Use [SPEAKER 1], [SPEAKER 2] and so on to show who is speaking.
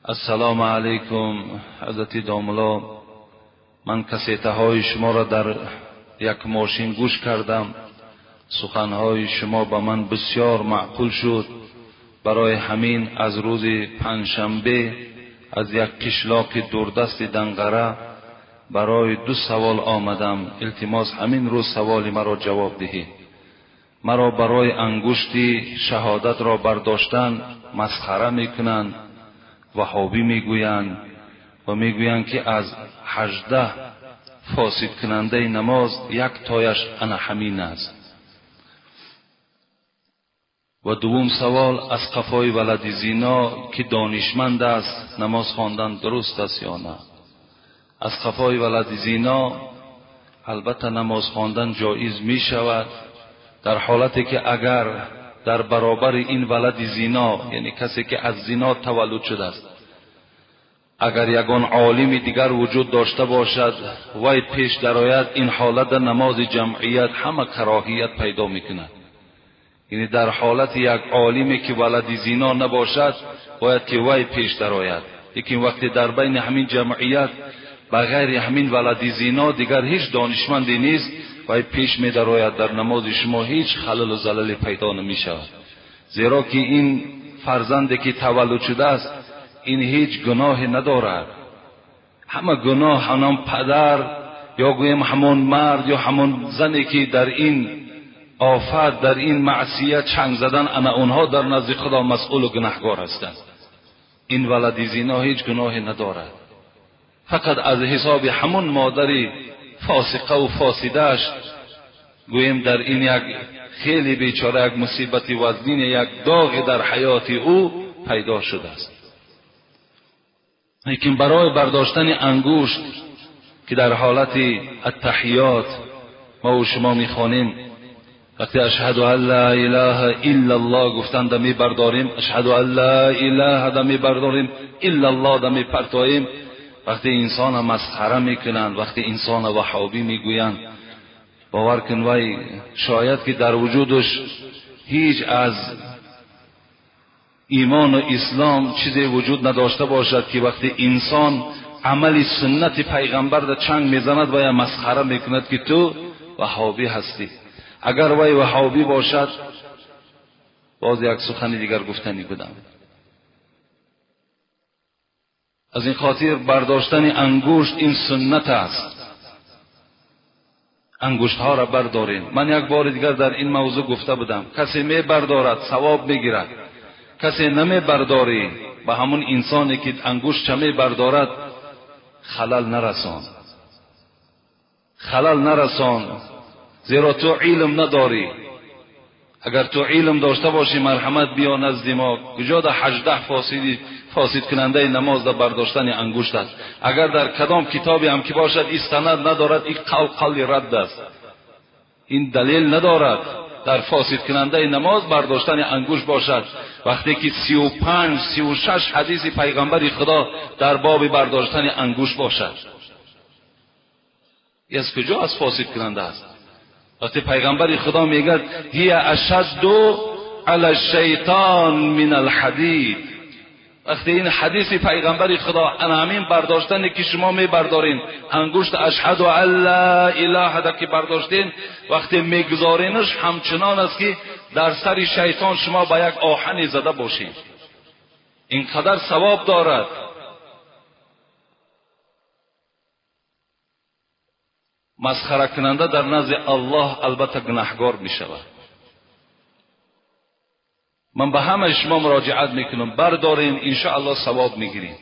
[SPEAKER 1] السلام علیکم حضرت داملا. من کسیته های شما را در یک ماشین گوش کردم. سخنهای شما به من بسیار معقول شد. برای همین از روز پنجشنبه از یک قشلاق دوردست دنقره برای 2 سوال آمدم. التماس همین روز سوال مرا جواب دهید. مرا برای انگشتی شهادت را برداشتن مسخره میکنند، وهابی میگویند و میگویند که از 18 فاسد کننده نماز 1 تایش انا همین است. و دوم سوال از قفای ولد زینا که دانشمند است نماز خواندن درست است یا نه؟ از قفای ولد زینا البته نماز خواندن جایز می شود در حالتی که اگر در برابر این ولد زینا، یعنی کسی که از زینا تولد شده است، اگر یگان عالم دیگر وجود داشته باشد وای پیش درآید، این حالت در نماز جمعیت همه کراهیت پیدا میکند. یعنی در حالت یک عالمی که ولد زینا نباشد باید که وای پیش درآید، لیکن وقتی در بین همین جمعیت بغیر همین ولد زینا دیگر هیچ دانشمندی نیست، وای پیش می درآید، در نماز شما هیچ خلل و زلل پیدا نمی شود. زیرا که این فرزندی که تولد شده است این هیچ گناه ندارد. همه گناه همون پدر یا گویم همون مرد یا همون زنی که در این آفت، در این معصیت چنگ زدن، انا اونها در نزد خدا مسئول و گناهگار هستند. این ولد زینا هیچ گناه ندارد، فقط از حساب همون مادری فاسقه و فاسدهش گویم در این یک خیلی بیچاره یک مصیبت وزنین، یک داغ در حیات او پیدا شده است. لیکن برای برداشتن انگشت که در حالت التحیات ما و شما میخوانیم، وقتی اشهد ان لا اله الا الله گفتن دمی برداریم، اشهد ان لا اله دمی برداریم، الا الله دمی پرتاییم. وقتی انسان مسخره میکنند، وقتی انسان وهابی میگویند، باور کن وای شاید که در وجودش هیچ از ایمان و اسلام چیزی وجود نداشته باشد که وقتی انسان عمل سنت پیغمبر در چنگ میزند وای مسخره میکند که تو وهابی هستی. اگر وای وهابی باشد باز یک سخن دیگر گفتنی بدم. از این خاطر برداشتن انگشت این سنت است. انگشت ها را بردارین. من یک بار دیگر در این موضوع گفته بودم، کسی می بردارد ثواب میگیرد، کسی نمی برداری به همون انسانی که انگشت چمی بردارد خلل نرسان، خلل نرسان، زیرا تو علم نداری. اگر تو علم داشته باشی مرحمت بیا نزد ما. کجا در 18 فاسد کننده نماز در برداشتن انگشت است؟ اگر در کدام کتابی هم که باشد این سند ندارد، این قول رد است، این دلیل ندارد در فاسد کننده نماز برداشتن انگشت باشد. وقتی که 35 36 حدیث پیغمبر خدا در باب برداشتن انگشت باشد، این از کجا از فاسد کننده است؟ وقتی پیغمبر خدا میگه هی اشد علی الشیطان من الحدید، وقتی این حدیث پیغمبر خدا همین برداشتن که شما میبردارین انگشت اشهد ان لا اله ده که برداشتین، وقتی میگذارینش همچنان است که در سر شیطان شما با یک آهنی زده باشید. اینقدر ثواب دارد. مسخره کننده در نزد الله البته گناهگار می شود. من به همه شما مراجعت میکنم، بردارین ان شاء الله ثواب میگیرین.